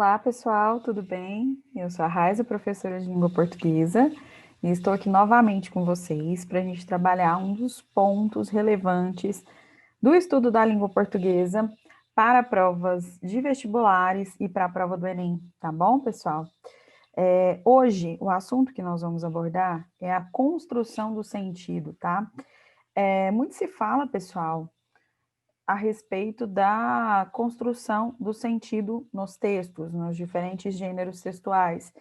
Olá, pessoal, tudo bem? Eu sou a Raiza, professora de língua portuguesa, e estou aqui novamente com vocês para a gente trabalhar um dos pontos relevantes do estudo da língua portuguesa para provas de vestibulares e para a prova do Enem, tá bom, pessoal? Hoje, o assunto que nós vamos abordar é a construção do sentido, tá? Muito se fala, pessoal, a respeito da construção do sentido nos textos, nos diferentes gêneros textuais.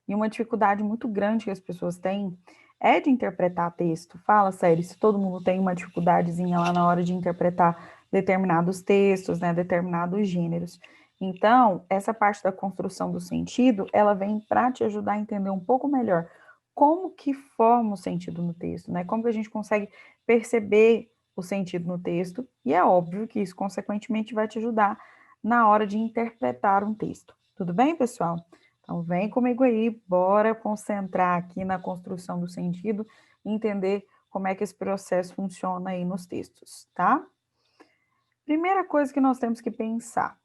E uma dificuldade muito grande que as pessoas têm é de interpretar texto. Fala sério, se todo mundo tem uma dificuldadezinha lá na hora de interpretar determinados textos, né, determinados gêneros. Então, essa parte da construção do sentido, ela vem para te ajudar a entender um pouco melhor como que forma o sentido no texto, né? Como que a gente consegue perceber o sentido no texto, e é óbvio que isso, consequentemente, vai te ajudar na hora de interpretar um texto. Tudo bem, pessoal? Então, vem comigo aí, bora concentrar aqui na construção do sentido e entender como é que esse processo funciona aí nos textos, tá? Primeira coisa que nós temos que pensar.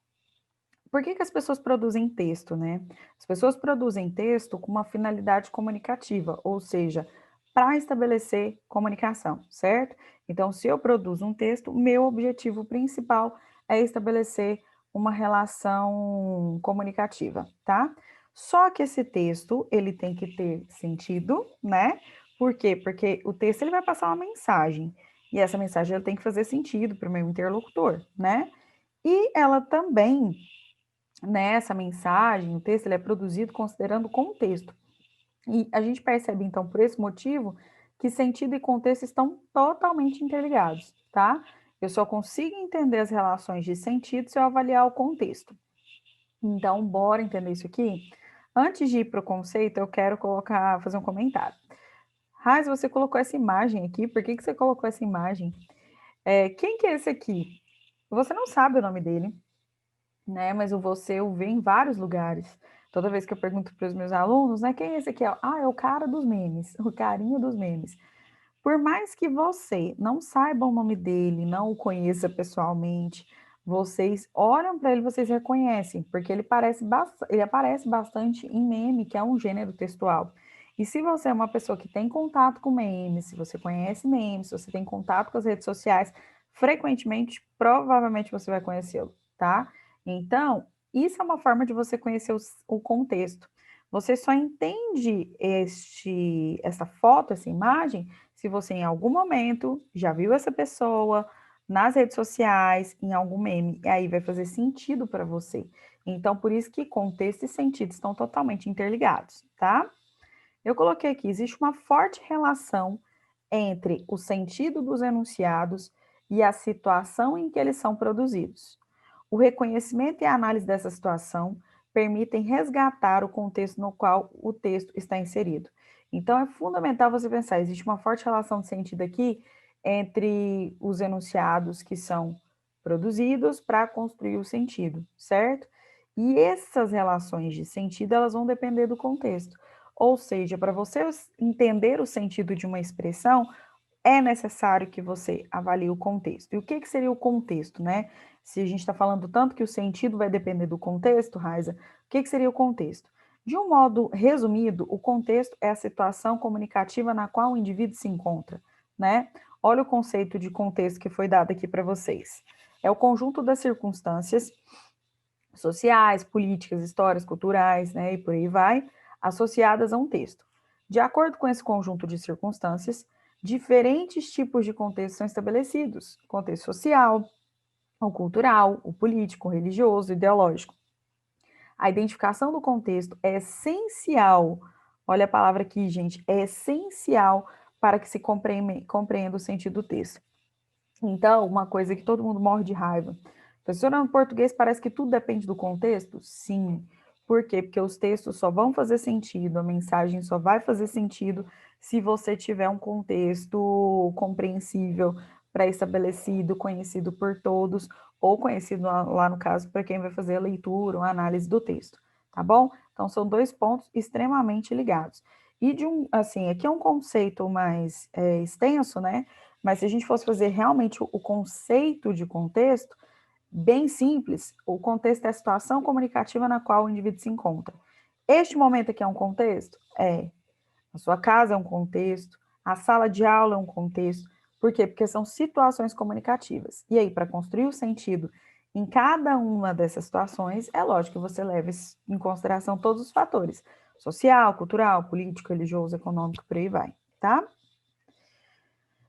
Por que as pessoas produzem texto, né? As pessoas produzem texto com uma finalidade comunicativa, ou seja, para estabelecer comunicação, certo? Então, se eu produzo um texto, meu objetivo principal é estabelecer uma relação comunicativa, tá? Só que esse texto, ele tem que ter sentido, né? Por quê? Porque o texto ele vai passar uma mensagem, e essa mensagem ela tem que fazer sentido para o meu interlocutor, né? E ela também nessa mensagem, o texto ele é produzido considerando o contexto. E a gente percebe, então, por esse motivo, que sentido e contexto estão totalmente interligados, tá? Eu só consigo entender as relações de sentido se eu avaliar o contexto. Então, bora entender isso aqui? Antes de ir para o conceito, eu quero fazer um comentário. Raiz, você colocou essa imagem aqui, por que você colocou essa imagem? Quem que é esse aqui? Você não sabe o nome dele, né? Mas o você eu vê em vários lugares. Toda vez que eu pergunto para os meus alunos, né? Quem é esse aqui? Ah, é o cara dos memes, o carinha dos memes. Por mais que você não saiba o nome dele, não o conheça pessoalmente, vocês olham para ele, vocês reconhecem, porque ele aparece bastante em meme, que é um gênero textual. E se você é uma pessoa que tem contato com memes, se você conhece memes, se você tem contato com as redes sociais, frequentemente, provavelmente você vai conhecê-lo, tá? Então, isso é uma forma de você conhecer o contexto. Você só entende essa foto, essa imagem, se você em algum momento já viu essa pessoa nas redes sociais, em algum meme, e aí vai fazer sentido para você. Então, por isso que contexto e sentido estão totalmente interligados, tá? Eu coloquei aqui, existe uma forte relação entre o sentido dos enunciados e a situação em que eles são produzidos. O reconhecimento e a análise dessa situação permitem resgatar o contexto no qual o texto está inserido. Então, é fundamental você pensar, existe uma forte relação de sentido aqui entre os enunciados que são produzidos para construir o sentido, certo? E essas relações de sentido, elas vão depender do contexto. Ou seja, para você entender o sentido de uma expressão, é necessário que você avalie o contexto. E o que seria o contexto, né? Se a gente está falando tanto que o sentido vai depender do contexto, Raiza, o que seria o contexto? De um modo resumido, o contexto é a situação comunicativa na qual o indivíduo se encontra, né? Olha o conceito de contexto que foi dado aqui para vocês. É o conjunto das circunstâncias sociais, políticas, histórias, culturais, né, e por aí vai, associadas a um texto. De acordo com esse conjunto de circunstâncias, diferentes tipos de contexto são estabelecidos: contexto social, o cultural, o político, o religioso, o ideológico. A identificação do contexto é essencial, olha a palavra aqui, gente, é essencial para que se compreenda o sentido do texto. Então, uma coisa que todo mundo morre de raiva. Professora, no português parece que tudo depende do contexto? Sim. Por quê? Porque os textos só vão fazer sentido, a mensagem só vai fazer sentido se você tiver um contexto compreensível, pré-estabelecido, conhecido por todos, ou conhecido lá no caso para quem vai fazer a leitura, a análise do texto, tá bom? Então, são dois pontos extremamente ligados. E assim, aqui é um conceito mais extenso, né? Mas se a gente fosse fazer realmente o conceito de contexto, Bem simples, o contexto é a situação comunicativa na qual o indivíduo se encontra. Este momento aqui é um contexto? É. A sua casa é um contexto, a sala de aula é um contexto. Por quê? Porque são situações comunicativas. E aí, para construir o sentido em cada uma dessas situações, é lógico que você leva em consideração todos os fatores: social, cultural, político, religioso, econômico, por aí vai, tá?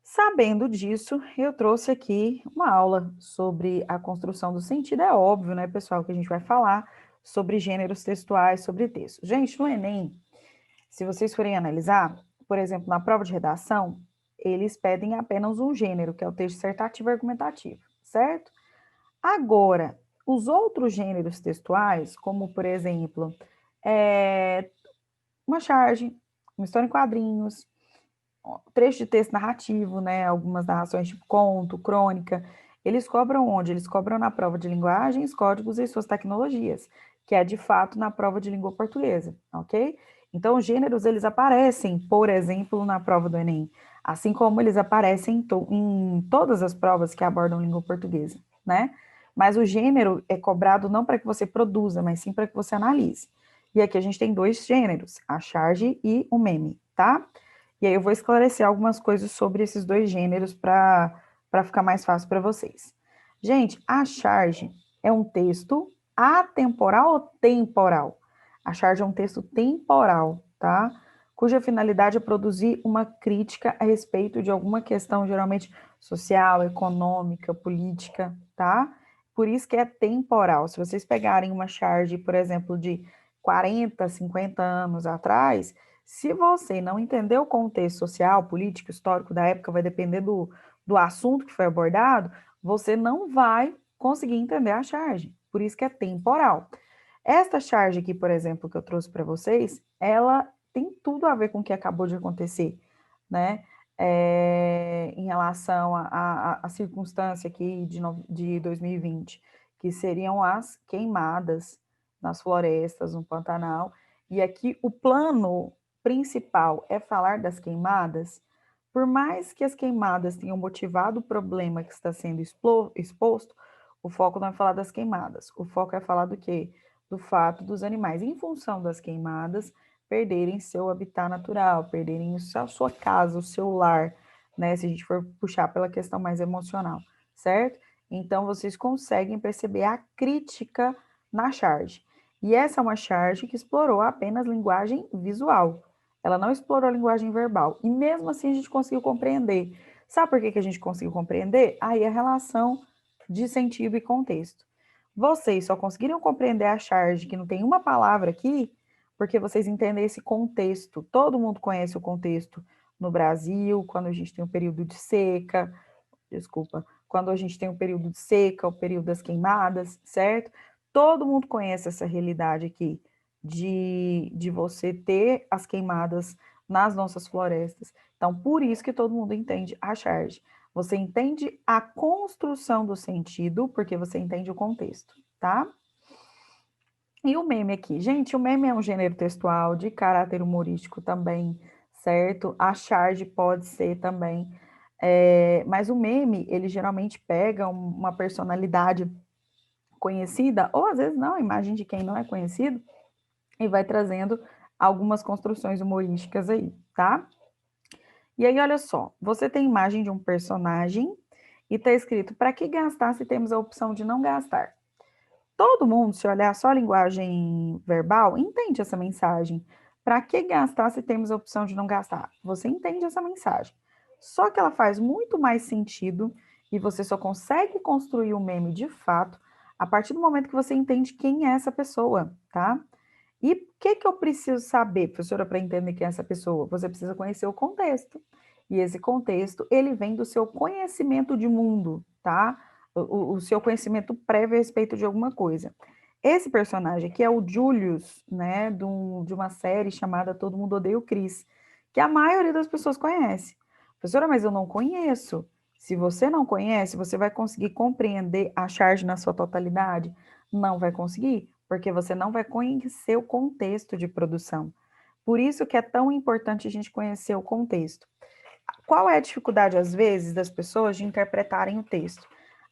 Sabendo disso, eu trouxe aqui uma aula sobre a construção do sentido. É óbvio, né, pessoal, que a gente vai falar sobre gêneros textuais, sobre texto. Gente, no Enem, se vocês forem analisar, por exemplo, na prova de redação, eles pedem apenas um gênero, que é o texto dissertativo e argumentativo, certo? Agora, os outros gêneros textuais, como, por exemplo, é, uma charge, uma história em quadrinhos, trecho de texto narrativo, né? Algumas narrações tipo conto, crônica. Eles cobram onde? Eles cobram na prova de linguagens, códigos e suas tecnologias, que é de fato na prova de língua portuguesa, ok? Então, os gêneros, eles aparecem, por exemplo, na prova do Enem, assim como eles aparecem em todas as provas que abordam língua portuguesa, né? Mas o gênero é cobrado não para que você produza, mas sim para que você analise. E aqui a gente tem dois gêneros, a charge e o meme, tá? E aí eu vou esclarecer algumas coisas sobre esses dois gêneros para ficar mais fácil para vocês. Gente, a charge é um texto atemporal ou temporal? A charge é um texto temporal, tá? Cuja finalidade é produzir uma crítica a respeito de alguma questão, geralmente social, econômica, política, tá? Por isso que é temporal. Se vocês pegarem uma charge, por exemplo, de 40, 50 anos atrás, se você não entender o contexto social, político, histórico da época, vai depender do assunto que foi abordado, você não vai conseguir entender a charge. Por isso que é temporal. Esta charge aqui, por exemplo, que eu trouxe para vocês, ela tem tudo a ver com o que acabou de acontecer, né? Em relação à circunstância aqui de 2020, que seriam as queimadas nas florestas, no Pantanal. E aqui o plano principal é falar das queimadas. Por mais que as queimadas tenham motivado o problema que está sendo exposto, o foco não é falar das queimadas. O foco é falar do quê? Do fato dos animais, em função das queimadas, perderem seu habitat natural, perderem a sua casa, o seu lar, né? Se a gente for puxar pela questão mais emocional, certo? Então, vocês conseguem perceber a crítica na charge. E essa é uma charge que explorou apenas linguagem visual. Ela não explorou a linguagem verbal. E mesmo assim a gente conseguiu compreender. Sabe por que a gente conseguiu compreender? Aí a relação de sentido e contexto. Vocês só conseguiram compreender a charge que não tem uma palavra aqui porque vocês entendem esse contexto. Todo mundo conhece o contexto no Brasil, quando a gente tem um período de seca, quando a gente tem um período de seca, o período das queimadas, certo? Todo mundo conhece essa realidade aqui de você ter as queimadas nas nossas florestas. Então, por isso que todo mundo entende a charge. Você entende a construção do sentido, porque você entende o contexto, tá? E o meme aqui? Gente, o meme é um gênero textual de caráter humorístico também, certo? A charge pode ser também. Mas o meme, ele geralmente pega uma personalidade conhecida, ou às vezes não, a imagem de quem não é conhecido, e vai trazendo algumas construções humorísticas aí, tá? E aí, olha só, você tem imagem de um personagem e tá escrito, para que gastar se temos a opção de não gastar? Todo mundo, se olhar só a linguagem verbal, entende essa mensagem. Para que gastar se temos a opção de não gastar? Você entende essa mensagem. Só que ela faz muito mais sentido e você só consegue construir o meme de fato a partir do momento que você entende quem é essa pessoa, tá? E o que eu preciso saber, professora, para entender quem é essa pessoa? Você precisa conhecer o contexto. E esse contexto, ele vem do seu conhecimento de mundo, tá? O seu conhecimento prévio a respeito de alguma coisa. Esse personagem aqui é o Julius, né, de uma série chamada Todo Mundo Odeia o Chris, que a maioria das pessoas conhece. Professora, mas eu não conheço. Se você não conhece, você vai conseguir compreender a charge na sua totalidade? Não vai conseguir, porque você não vai conhecer o contexto de produção. Por isso que é tão importante a gente conhecer o contexto. Qual é a dificuldade, às vezes, das pessoas de interpretarem o texto?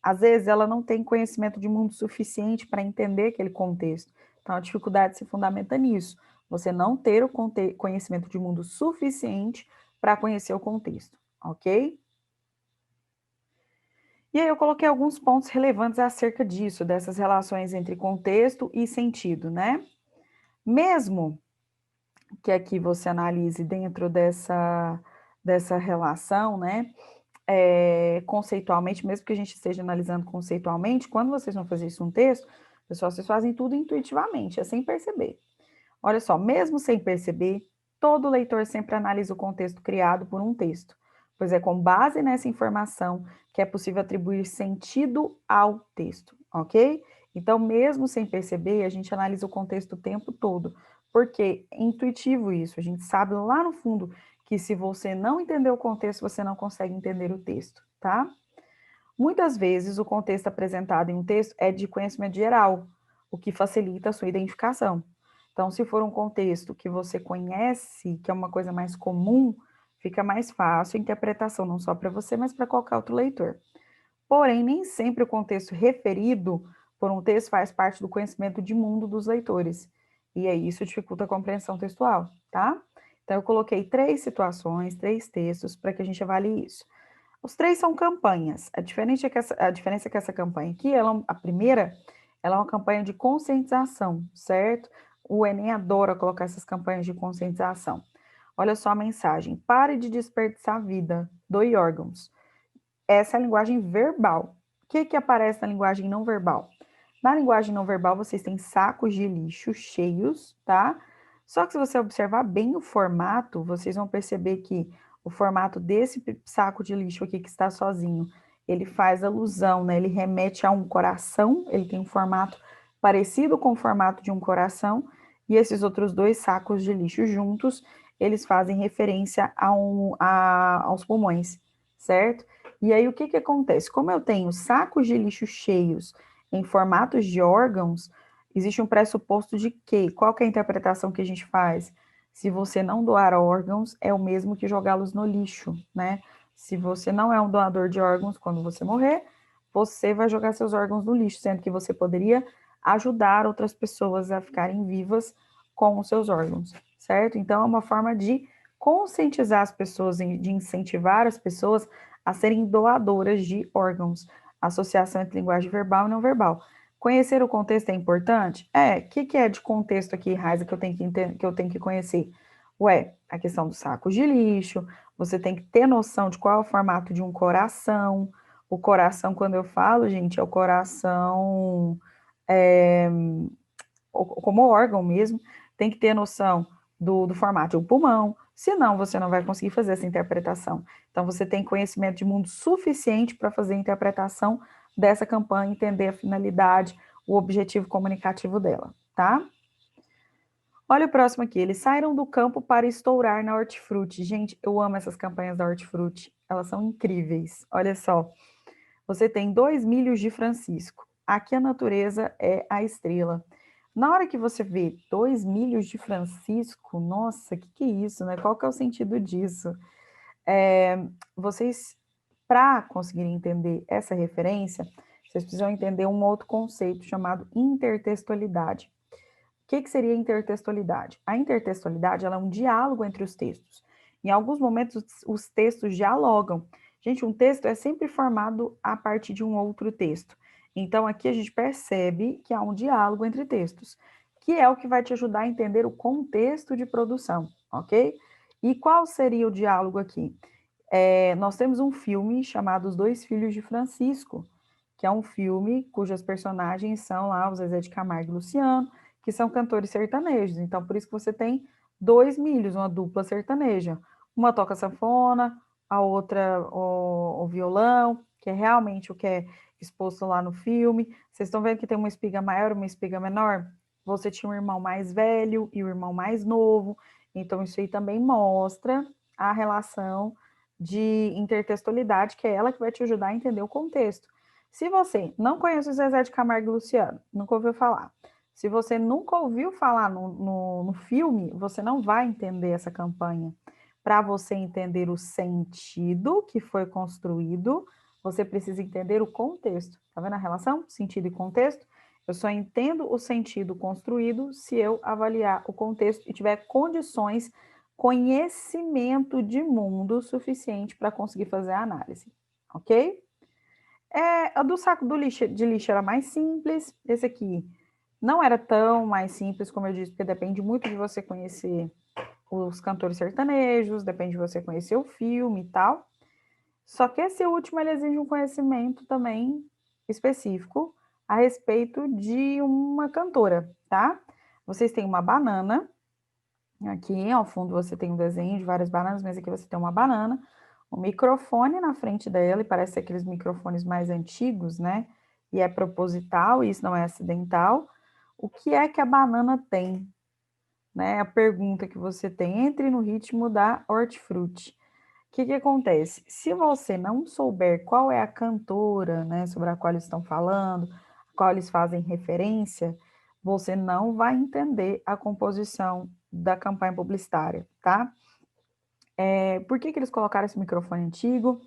às vezes ela não tem conhecimento de mundo suficiente para entender aquele contexto. Então, a dificuldade se fundamenta nisso. Você não ter o conhecimento de mundo suficiente para conhecer o contexto, ok? E aí eu coloquei alguns pontos relevantes acerca disso, dessas relações entre contexto e sentido, né? Mesmo que aqui você analise dentro dessa relação, né? Conceitualmente, mesmo que a gente esteja analisando conceitualmente, quando vocês vão fazer isso no texto, pessoal, vocês fazem tudo intuitivamente, é sem perceber. Olha só, mesmo sem perceber, todo leitor sempre analisa o contexto criado por um texto, pois é com base nessa informação que é possível atribuir sentido ao texto, ok? Então, mesmo sem perceber, a gente analisa o contexto o tempo todo, porque é intuitivo isso, a gente sabe lá no fundo que se você não entender o contexto, você não consegue entender o texto, tá? Muitas vezes o contexto apresentado em um texto é de conhecimento geral, o que facilita a sua identificação. Então, se for um contexto que você conhece, que é uma coisa mais comum, fica mais fácil a interpretação, não só para você, mas para qualquer outro leitor. Porém, nem sempre o contexto referido por um texto faz parte do conhecimento de mundo dos leitores. E aí isso dificulta a compreensão textual, tá? Então, eu coloquei 3 situações, 3 textos, para que a gente avalie isso. Os 3 são campanhas. A diferença é que essa campanha aqui, a primeira, ela é uma campanha de conscientização, certo? O Enem adora colocar essas campanhas de conscientização. Olha só a mensagem: pare de desperdiçar vida, doe órgãos. Essa é a linguagem verbal. O que aparece na linguagem não verbal? Na linguagem não verbal, vocês têm sacos de lixo cheios, tá? Só que se você observar bem o formato, vocês vão perceber que o formato desse saco de lixo aqui que está sozinho, ele faz alusão, né? Ele remete a um coração, ele tem um formato parecido com o formato de um coração, e esses outros 2 sacos de lixo juntos, eles fazem referência aos pulmões, certo? E aí, o que acontece? Como eu tenho sacos de lixo cheios em formatos de órgãos, existe um pressuposto de que, qual que é a interpretação que a gente faz? Se você não doar órgãos, é o mesmo que jogá-los no lixo, né? Se você não é um doador de órgãos, quando você morrer, você vai jogar seus órgãos no lixo, sendo que você poderia ajudar outras pessoas a ficarem vivas com os seus órgãos, certo? Então, é uma forma de conscientizar as pessoas, de incentivar as pessoas a serem doadoras de órgãos. Associação entre linguagem verbal e não verbal. Conhecer o contexto é importante? O que é de contexto aqui, Raiza, que eu tenho que conhecer? Ué, a questão dos sacos de lixo, você tem que ter noção de qual é o formato de um coração. O coração, quando eu falo, gente, é o coração é, como órgão mesmo, tem que ter noção do formato de um pulmão, senão você não vai conseguir fazer essa interpretação. Então, você tem conhecimento de mundo suficiente para fazer a interpretação dessa campanha, entender a finalidade, o objetivo comunicativo dela, tá? Olha o próximo aqui, eles saíram do campo para estourar na Hortifruti. Gente, eu amo essas campanhas da Hortifruti, elas são incríveis. Olha só, você tem 2 milhos de Francisco, aqui a natureza é a estrela. Na hora que você vê 2 milhos de Francisco, nossa, que é isso, né? Qual que é o sentido disso? Vocês, para conseguirem entender essa referência, vocês precisam entender um outro conceito chamado intertextualidade. O que seria intertextualidade? A intertextualidade ela é um diálogo entre os textos. Em alguns momentos, os textos dialogam. Gente, um texto é sempre formado a partir de um outro texto. Então, aqui a gente percebe que há um diálogo entre textos, que é o que vai te ajudar a entender o contexto de produção, ok? E qual seria o diálogo aqui? Nós temos um filme chamado Os Dois Filhos de Francisco, que é um filme cujas personagens são lá o Zezé de Camargo e Luciano, que são cantores sertanejos. Então, por isso que você tem 2 milhos, uma dupla sertaneja. Uma toca sanfona, a outra o violão, que é realmente o que é exposto lá no filme. Vocês estão vendo que tem uma espiga maior e uma espiga menor? Você tinha um irmão mais velho e o um irmão mais novo. Então, isso aí também mostra a relação de intertextualidade, que é ela que vai te ajudar a entender o contexto. Se você não conhece o Zezé de Camargo e Luciano, nunca ouviu falar, se você nunca ouviu falar no filme, você não vai entender essa campanha. Para você entender o sentido que foi construído, você precisa entender o contexto. Tá vendo a relação? Sentido e contexto? Eu só entendo o sentido construído se eu avaliar o contexto e tiver condições, conhecimento de mundo suficiente para conseguir fazer a análise, ok? A do saco de lixo era mais simples, esse aqui não era tão mais simples, como eu disse, porque depende muito de você conhecer os cantores sertanejos, depende de você conhecer o filme e tal. Só que esse último ele exige um conhecimento também específico a respeito de uma cantora, tá? Vocês têm uma banana, aqui ao fundo você tem um desenho de várias bananas, mas aqui você tem uma banana, um microfone na frente dela, e parece aqueles microfones mais antigos, né? E é proposital, isso não é acidental. O que é que a banana tem? Né? A pergunta que você tem, entre no ritmo da hortifruti. O que acontece? Se você não souber qual é a cantora, né, sobre a qual eles estão falando, a qual eles fazem referência, você não vai entender a composição da campanha publicitária, tá? Por que eles colocaram esse microfone antigo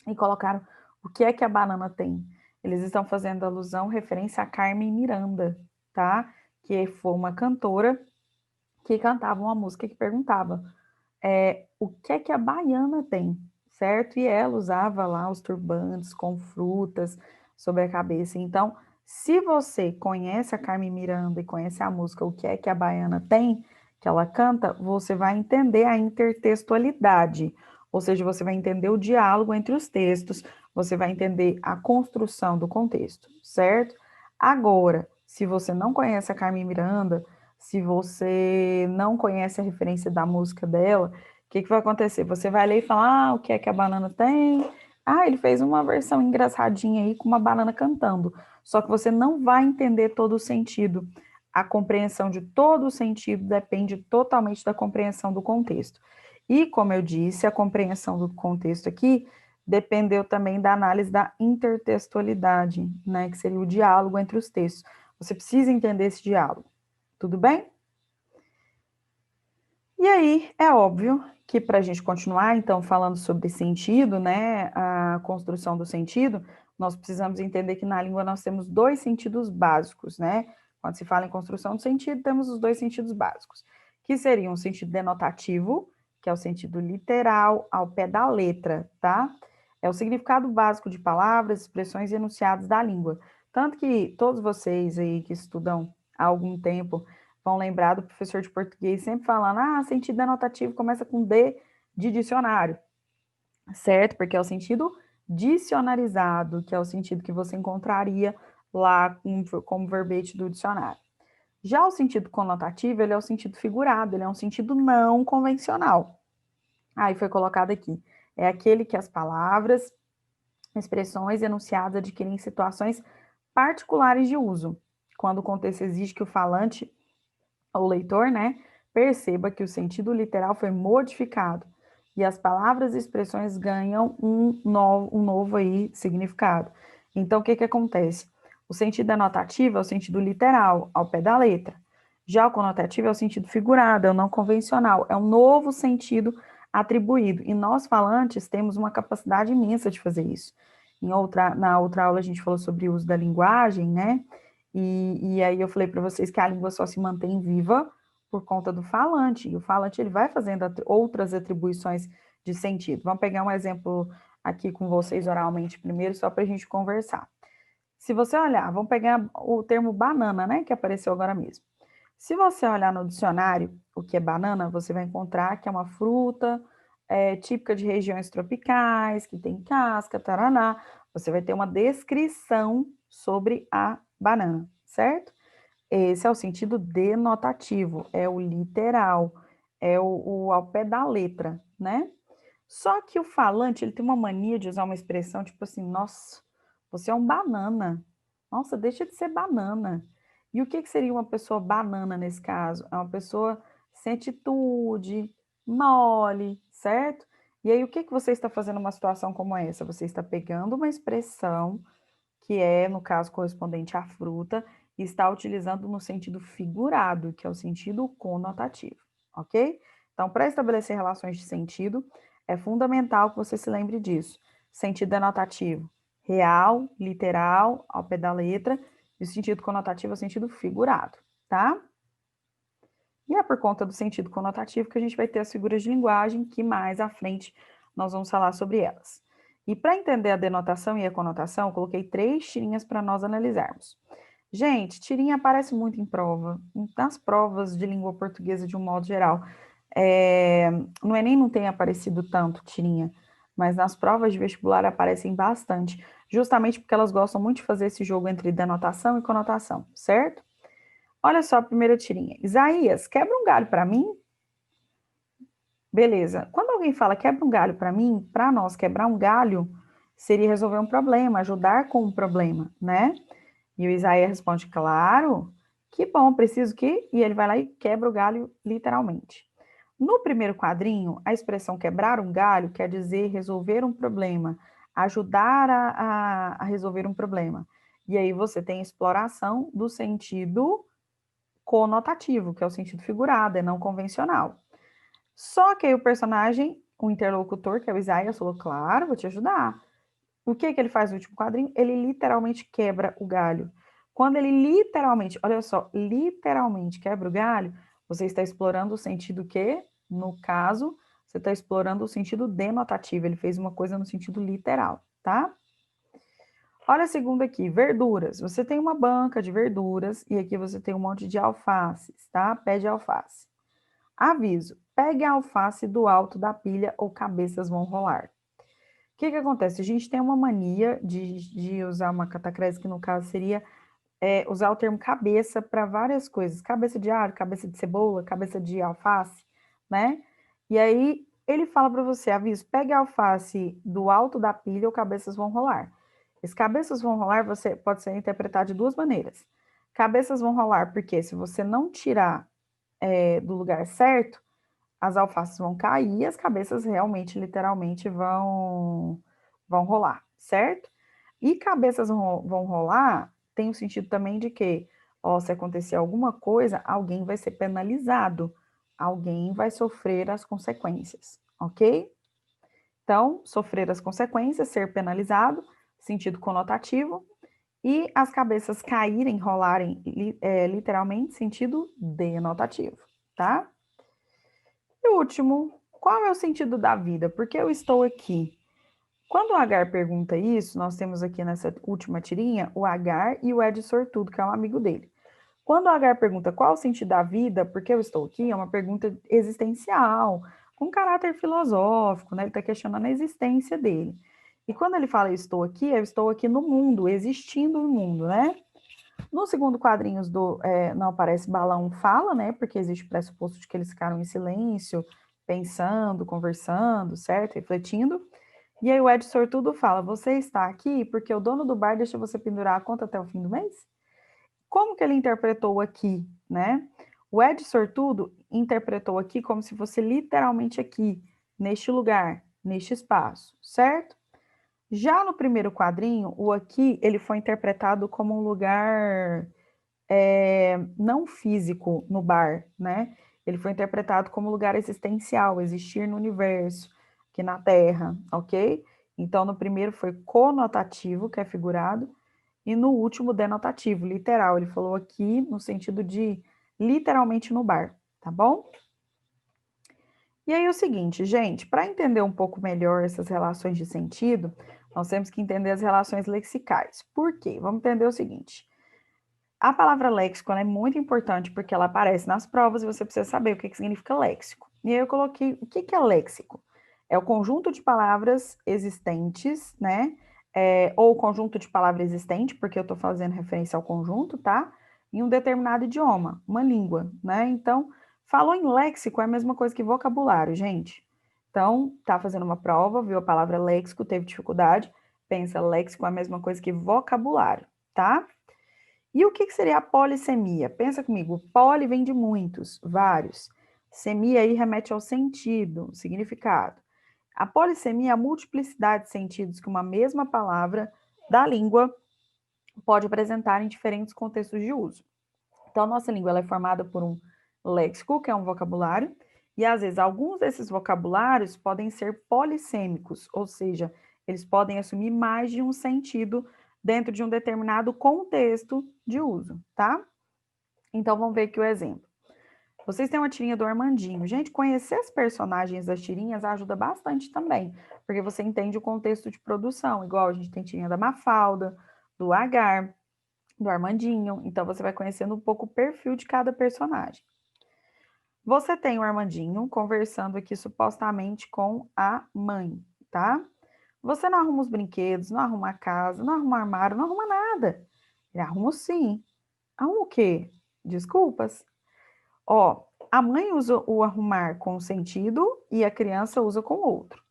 e colocaram o que é que a banana tem? Eles estão fazendo alusão, referência a Carmen Miranda, tá? Que foi uma cantora que cantava uma música que perguntava o que é que a baiana tem, certo? E ela usava lá os turbantes com frutas sobre a cabeça. Então, se você conhece a Carmen Miranda e conhece a música O que é que a baiana tem, que ela canta, você vai entender a intertextualidade, ou seja, você vai entender o diálogo entre os textos, você vai entender a construção do contexto, certo? Agora, se você não conhece a Carmen Miranda, se você não conhece a referência da música dela, o que vai acontecer? Você vai ler e falar, o que é que a banana tem? Ele fez uma versão engraçadinha aí com uma banana cantando. Só que você não vai entender todo o sentido. A compreensão de todo o sentido depende totalmente da compreensão do contexto. E, como eu disse, a compreensão do contexto aqui dependeu também da análise da intertextualidade, né, que seria o diálogo entre os textos. Você precisa entender esse diálogo. Tudo bem? E aí, é óbvio que para a gente continuar, então, falando sobre sentido, né, a construção do sentido, nós precisamos entender que na língua nós temos dois sentidos básicos, né? Quando se fala em construção do sentido, temos os dois sentidos básicos, que seriam o sentido denotativo, que é o sentido literal, ao pé da letra, tá? É o significado básico de palavras, expressões e enunciados da língua. Tanto que todos vocês aí que estudam há algum tempo vão lembrar do professor de português sempre falando, sentido denotativo começa com D de dicionário, certo? Porque é o sentido dicionarizado, que é o sentido que você encontraria lá como verbete do dicionário. Já o sentido conotativo, ele é o sentido figurado, ele é um sentido não convencional. Aí foi colocado aqui. É aquele que as palavras, expressões e enunciados adquirem situações particulares de uso, quando o contexto exige que o falante o leitor, né, perceba que o sentido literal foi modificado e as palavras e expressões ganham um novo aí significado. Então, o que acontece? O sentido denotativo é o sentido literal, ao pé da letra. Já o conotativo é o sentido figurado, é o não convencional, é um novo sentido atribuído. E nós, falantes, temos uma capacidade imensa de fazer isso. Na outra aula, a gente falou sobre o uso da linguagem, né? E aí eu falei para vocês que a língua só se mantém viva por conta do falante. E o falante ele vai fazendo outras atribuições de sentido. Vamos pegar um exemplo aqui com vocês oralmente primeiro, só para a gente conversar. Se você olhar, vamos pegar o termo banana, né, que apareceu agora mesmo. Se você olhar no dicionário o que é banana, você vai encontrar que é uma fruta típica de regiões tropicais, que tem casca, taraná. Você vai ter uma descrição sobre a banana, certo? Esse é o sentido denotativo, é o literal, é o ao pé da letra, né? Só que o falante, ele tem uma mania de usar uma expressão tipo assim, nossa, você é um banana. Nossa, deixa de ser banana. E o que seria uma pessoa banana nesse caso? É uma pessoa sem atitude, mole, certo? E aí, o que você está fazendo numa situação como essa? Você está pegando uma expressão que é, no caso, correspondente à fruta, e está utilizando no sentido figurado, que é o sentido conotativo, ok? Então, para estabelecer relações de sentido, é fundamental que você se lembre disso. sentido denotativo? Real, literal, ao pé da letra, e o sentido conotativo é o sentido figurado, tá? E é por conta do sentido conotativo que a gente vai ter as figuras de linguagem, que mais à frente nós vamos falar sobre elas. E para entender a denotação e a conotação, eu coloquei 3 tirinhas para nós analisarmos. Gente, tirinha aparece muito em prova, nas provas de língua portuguesa de um modo geral. No Enem não tem aparecido tanto tirinha, mas nas provas de vestibular aparecem bastante, justamente porque elas gostam muito de fazer esse jogo entre denotação e conotação, certo? Olha só a primeira tirinha. Isaías, quebra um galho para mim? Beleza. Quando alguém fala quebra um galho para mim, para nós quebrar um galho seria resolver um problema, ajudar com um problema, né? E o Isaías responde, claro, que bom, preciso que... E ele vai lá e quebra o galho literalmente. No primeiro quadrinho, a expressão quebrar um galho quer dizer resolver um problema, ajudar a resolver um problema. E aí você tem a exploração do sentido conotativo, que é o sentido figurado, é não convencional. Só que aí o personagem, o interlocutor, que é o Isaías, falou, claro, vou te ajudar. O que que ele faz no último quadrinho? Ele literalmente quebra o galho. Quando ele literalmente, olha só, literalmente quebra o galho, você está explorando o sentido que, no caso, você está explorando o sentido denotativo. Ele fez uma coisa no sentido literal, tá? Olha a segunda aqui, verduras. Você tem uma banca de verduras e aqui você tem um monte de alfaces, tá? Pé de alface. Aviso, pegue a alface do alto da pilha ou cabeças vão rolar. O que que acontece? A gente tem uma mania de usar uma catacrese, que no caso seria usar o termo cabeça para várias coisas. Cabeça de alho, cabeça de cebola, cabeça de alface, né? E aí ele fala para você, aviso, pegue a alface do alto da pilha ou cabeças vão rolar. Esses cabeças vão rolar pode ser interpretado de duas maneiras. Cabeças vão rolar porque se você não tirar do lugar certo, as alfaces vão cair e as cabeças realmente, literalmente, vão rolar, certo? E cabeças vão rolar tem o sentido também de que, ó, se acontecer alguma coisa, alguém vai ser penalizado, alguém vai sofrer as consequências, ok? Então, sofrer as consequências, ser penalizado, sentido conotativo, e as cabeças caírem, rolarem, literalmente, sentido denotativo, tá? E o último, qual é o sentido da vida? Por que eu estou aqui? Quando o Agar pergunta isso, nós temos aqui nessa última tirinha o Agar e o Ed Sortudo, que é um amigo dele. Quando o Agar pergunta qual é o sentido da vida, por que eu estou aqui, é uma pergunta existencial, com caráter filosófico, né? Ele está questionando a existência dele. E quando ele fala eu estou aqui no mundo, existindo no mundo, né? No segundo quadrinho não aparece balão fala, né? Porque existe o pressuposto de que eles ficaram em silêncio, pensando, conversando, certo? Refletindo. E aí o Ed Sortudo fala, você está aqui porque o dono do bar deixa você pendurar a conta até o fim do mês? Como que ele interpretou aqui, né? O Ed Sortudo interpretou aqui como se fosse literalmente aqui, neste lugar, neste espaço, certo? Já no primeiro quadrinho, o aqui, ele foi interpretado como um lugar não físico no bar, né? Ele foi interpretado como lugar existencial, existir no universo, aqui na Terra, ok? Então, no primeiro foi conotativo, que é figurado, e no último, denotativo, literal. Ele falou aqui no sentido de literalmente no bar, tá bom? E aí, o seguinte, gente, para entender um pouco melhor essas relações de sentido, nós temos que entender as relações lexicais. Por quê? Vamos entender o seguinte. A palavra léxico é muito importante porque ela aparece nas provas e você precisa saber o que significa léxico. E aí eu coloquei, o que é léxico? É o conjunto de palavras existentes, né? Ou o conjunto de palavras existente, porque eu estou fazendo referência ao conjunto, tá? Em um determinado idioma, uma língua, né? Então, falou em léxico é a mesma coisa que vocabulário, gente. Então, tá fazendo uma prova, viu a palavra léxico, teve dificuldade, pensa, léxico é a mesma coisa que vocabulário, tá? E o que seria a polissemia? Pensa comigo, poli vem de muitos, vários. Semia aí remete ao sentido, significado. A polissemia é a multiplicidade de sentidos que uma mesma palavra da língua pode apresentar em diferentes contextos de uso. Então, nossa língua ela é formada por um léxico, que é um vocabulário, e às vezes alguns desses vocabulários podem ser polissêmicos, ou seja, Eles podem assumir mais de um sentido dentro de um determinado contexto de uso, tá? Então, vamos ver aqui o exemplo. Vocês têm uma tirinha do Armandinho. Gente, conhecer os personagens das tirinhas ajuda bastante também, porque você entende o contexto de produção. Igual a gente tem tirinha da Mafalda, do Agar, do Armandinho. Então, você vai conhecendo um pouco o perfil de cada personagem. Você tem o Armandinho conversando aqui supostamente com a mãe, tá? Você não arruma os brinquedos, não arruma a casa, não arruma o armário, não arruma nada. Ele arruma sim. Arruma o quê? Desculpas. Ó, a mãe usa o arrumar com um sentido e a criança usa com outro.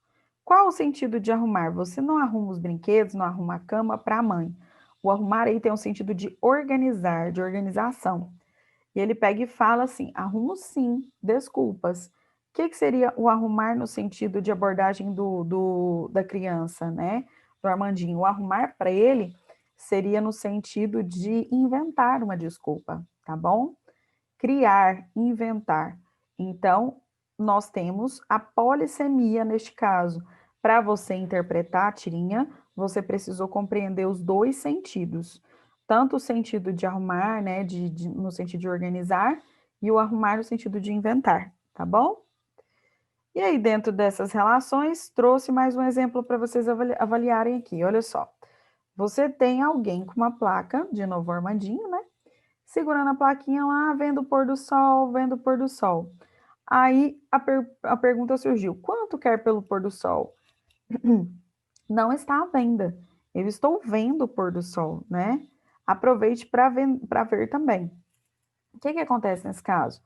Qual o sentido de arrumar? Você não arruma os brinquedos, não arruma a cama para a mãe. O arrumar aí tem um sentido de organizar, de organização. E ele pega e fala assim: arrumo sim, desculpas. O que seria o arrumar no sentido de abordagem da criança, né? Do Armandinho. O arrumar para ele seria no sentido de inventar uma desculpa, tá bom? Criar, inventar. Então, nós temos a polissemia neste caso. Para você interpretar a tirinha, você precisou compreender os dois sentidos. Tanto o sentido de arrumar, né, no sentido de organizar, e o arrumar no sentido de inventar, tá bom? E aí, dentro dessas relações, trouxe mais um exemplo para vocês avaliarem aqui. Olha só. Você tem alguém com uma placa, de novo Armandinho, né? Segurando a plaquinha lá, vendo o pôr do sol, vendo o pôr do sol. Aí a pergunta surgiu: quanto quer pelo pôr do sol? Não está à venda. Eu estou vendo o pôr do sol, né? Aproveite para ver também. O que acontece nesse caso?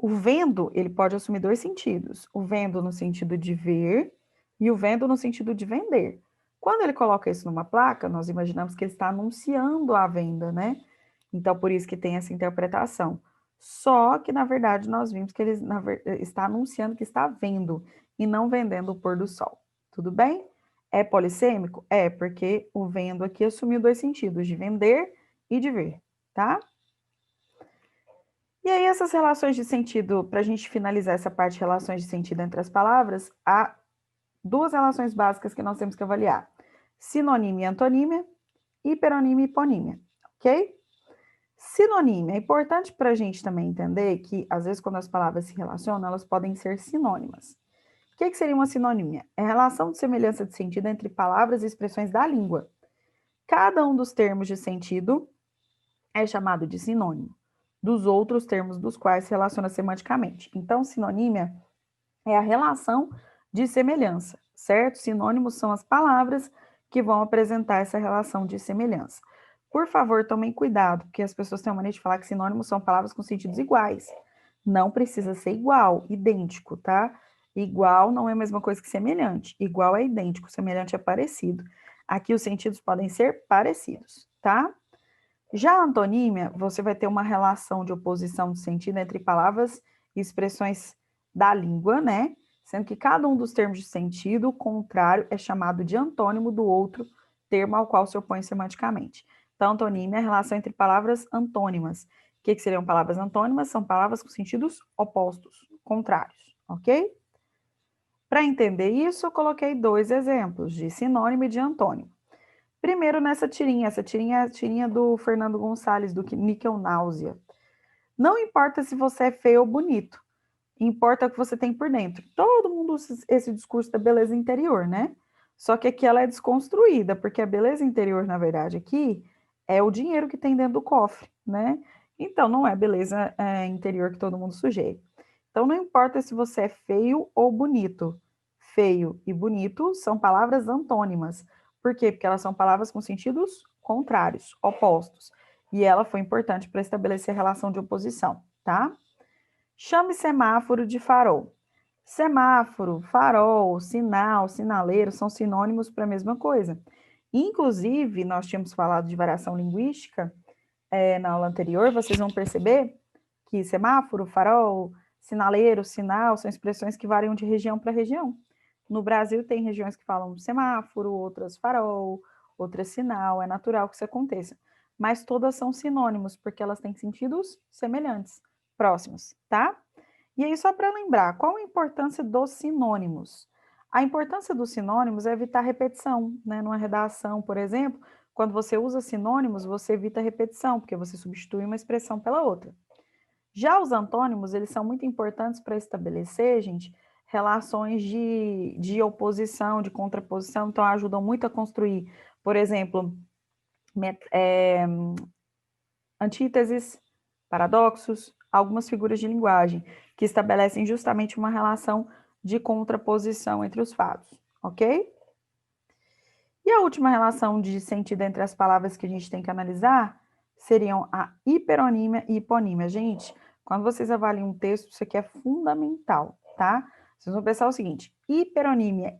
O vendo, ele pode assumir dois sentidos. O vendo no sentido de ver e o vendo no sentido de vender. Quando ele coloca isso numa placa, nós imaginamos que ele está anunciando a venda, né? Então, por isso que tem essa interpretação. Só que, na verdade, nós vimos que ele está anunciando que está vendo e não vendendo o pôr do sol. Tudo bem? É polissêmico? É, porque o vendo aqui assumiu dois sentidos, de vender e de ver, tá? E aí, essas relações de sentido, para a gente finalizar essa parte de relações de sentido entre as palavras, há duas relações básicas que nós temos que avaliar: sinonímia e antonímia, hiperonímia e hiponímia, ok? Sinonímia. É importante para a gente também entender que, às vezes, quando as palavras se relacionam, elas podem ser sinônimas. O que seria uma sinonímia? É a relação de semelhança de sentido entre palavras e expressões da língua. Cada um dos termos de sentido é chamado de sinônimo dos outros termos dos quais se relaciona semanticamente. Então, sinonímia é a relação de semelhança, certo? Sinônimos são as palavras que vão apresentar essa relação de semelhança. Por favor, tomem cuidado, porque as pessoas têm a mania de falar que sinônimos são palavras com sentidos iguais. Não precisa ser igual, idêntico, tá? Igual não é a mesma coisa que semelhante. Igual é idêntico, semelhante é parecido. Aqui os sentidos podem ser parecidos, tá? Já a antonímia, você vai ter uma relação de oposição de sentido entre palavras e expressões da língua, né? Sendo que cada um dos termos de sentido contrário é chamado de antônimo do outro termo ao qual se opõe semanticamente. Então, antonímia é a relação entre palavras antônimas. O que seriam palavras antônimas? São palavras com sentidos opostos, contrários, ok? Para entender isso, eu coloquei dois exemplos de sinônimo e de antônimo. Primeiro nessa tirinha, essa tirinha é a tirinha do Fernando Gonçalves, do Níquel Náusea. Não importa se você é feio ou bonito, importa o que você tem por dentro. Todo mundo usa esse discurso da beleza interior, né? Só que aqui ela é desconstruída, porque a beleza interior, na verdade, aqui é o dinheiro que tem dentro do cofre, né? Então, não é beleza interior que todo mundo sujeita. Então, não importa se você é feio ou bonito. Feio e bonito são palavras antônimas. Por quê? Porque elas são palavras com sentidos contrários, opostos. E ela foi importante para estabelecer a relação de oposição, tá? Chame semáforo de farol. Semáforo, farol, sinal, sinaleiro são sinônimos para a mesma coisa. Inclusive, nós tínhamos falado de variação linguística na aula anterior, vocês vão perceber que semáforo, farol, sinaleiro, sinal são expressões que variam de região para região. No Brasil, tem regiões que falam semáforo, outras farol, outras sinal, é natural que isso aconteça. Mas todas são sinônimos, porque elas têm sentidos semelhantes, próximos, tá? E aí, só para lembrar, qual a importância dos sinônimos? A importância dos sinônimos é evitar repetição, né? Numa redação, por exemplo, quando você usa sinônimos, você evita repetição, porque você substitui uma expressão pela outra. Já os antônimos, eles são muito importantes para estabelecer, gente, relações de oposição, de contraposição, então ajudam muito a construir, por exemplo, antíteses, paradoxos, algumas figuras de linguagem que estabelecem justamente uma relação de contraposição entre os fatos, ok? E a última relação de sentido entre as palavras que a gente tem que analisar seriam a hiperonímia e hiponímia. Gente, quando vocês avaliam um texto, isso aqui é fundamental, tá? Vocês vão pensar o seguinte: hiperonímia,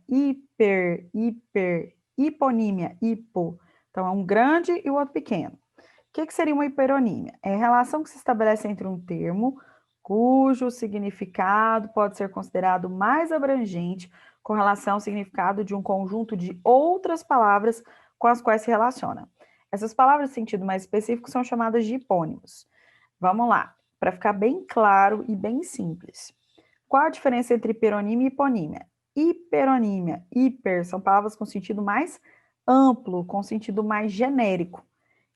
hiponímia, hipo. Então, é um grande e o outro pequeno. O que seria uma hiperonímia? É a relação que se estabelece entre um termo cujo significado pode ser considerado mais abrangente com relação ao significado de um conjunto de outras palavras com as quais se relaciona. Essas palavras de sentido mais específico são chamadas de hipônimos. Vamos lá, para ficar bem claro e bem simples. Qual a diferença entre hiperonímia e hiponímia? Hiperonímia, hiper, são palavras com sentido mais amplo, com sentido mais genérico.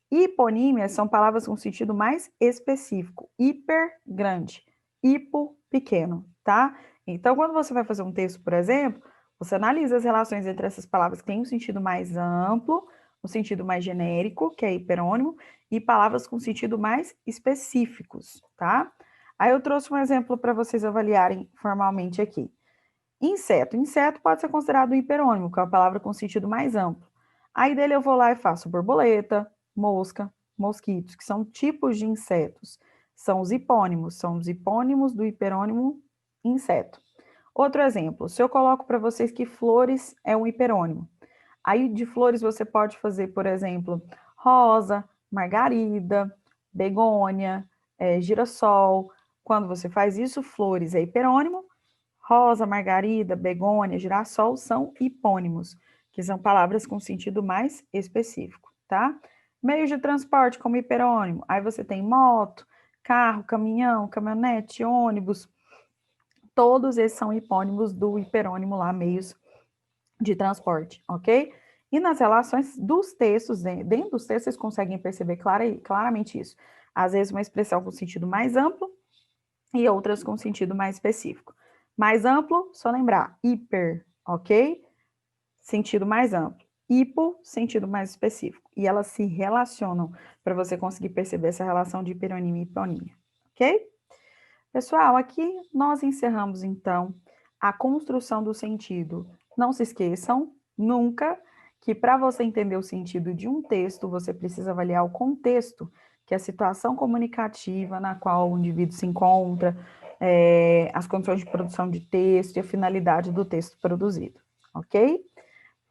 Hiponímia são palavras com sentido mais específico. Hiper, grande. Hipo, pequeno, tá? Então, quando você vai fazer um texto, por exemplo, você analisa as relações entre essas palavras que têm um sentido mais amplo, um sentido mais genérico, que é hiperônimo, e palavras com sentido mais específicos, tá? Aí eu trouxe um exemplo para vocês avaliarem formalmente aqui. Inseto. Inseto pode ser considerado um hiperônimo, que é uma palavra com sentido mais amplo. Aí dele eu vou lá e faço borboleta, mosca, mosquitos, que são tipos de insetos. São os hipônimos do hiperônimo inseto. Outro exemplo, se eu coloco para vocês que flores é um hiperônimo. Aí de flores você pode fazer, por exemplo, rosa, margarida, begônia, girassol. Quando você faz isso, flores é hiperônimo, rosa, margarida, begônia, girassol são hipônimos, que são palavras com sentido mais específico, tá? Meios de transporte como hiperônimo, aí você tem moto, carro, caminhão, caminhonete, ônibus, todos esses são hipônimos do hiperônimo lá, meios de transporte, ok? E nas relações dos textos, dentro dos textos, vocês conseguem perceber claramente isso. Às vezes uma expressão com sentido mais amplo e outras com sentido mais específico. Mais amplo, só lembrar, hiper, ok? Sentido mais amplo. Hipo, sentido mais específico. E elas se relacionam para você conseguir perceber essa relação de hiperonímia e hiponímia, ok? Pessoal, aqui nós encerramos, então, a construção do sentido. Não se esqueçam, nunca, que para você entender o sentido de um texto, você precisa avaliar o contexto, que é a situação comunicativa na qual o indivíduo se encontra, as condições de produção de texto e a finalidade do texto produzido, ok?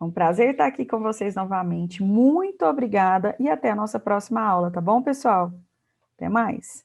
É um prazer estar aqui com vocês novamente. Muito obrigada e até a nossa próxima aula, tá bom, pessoal? Até mais!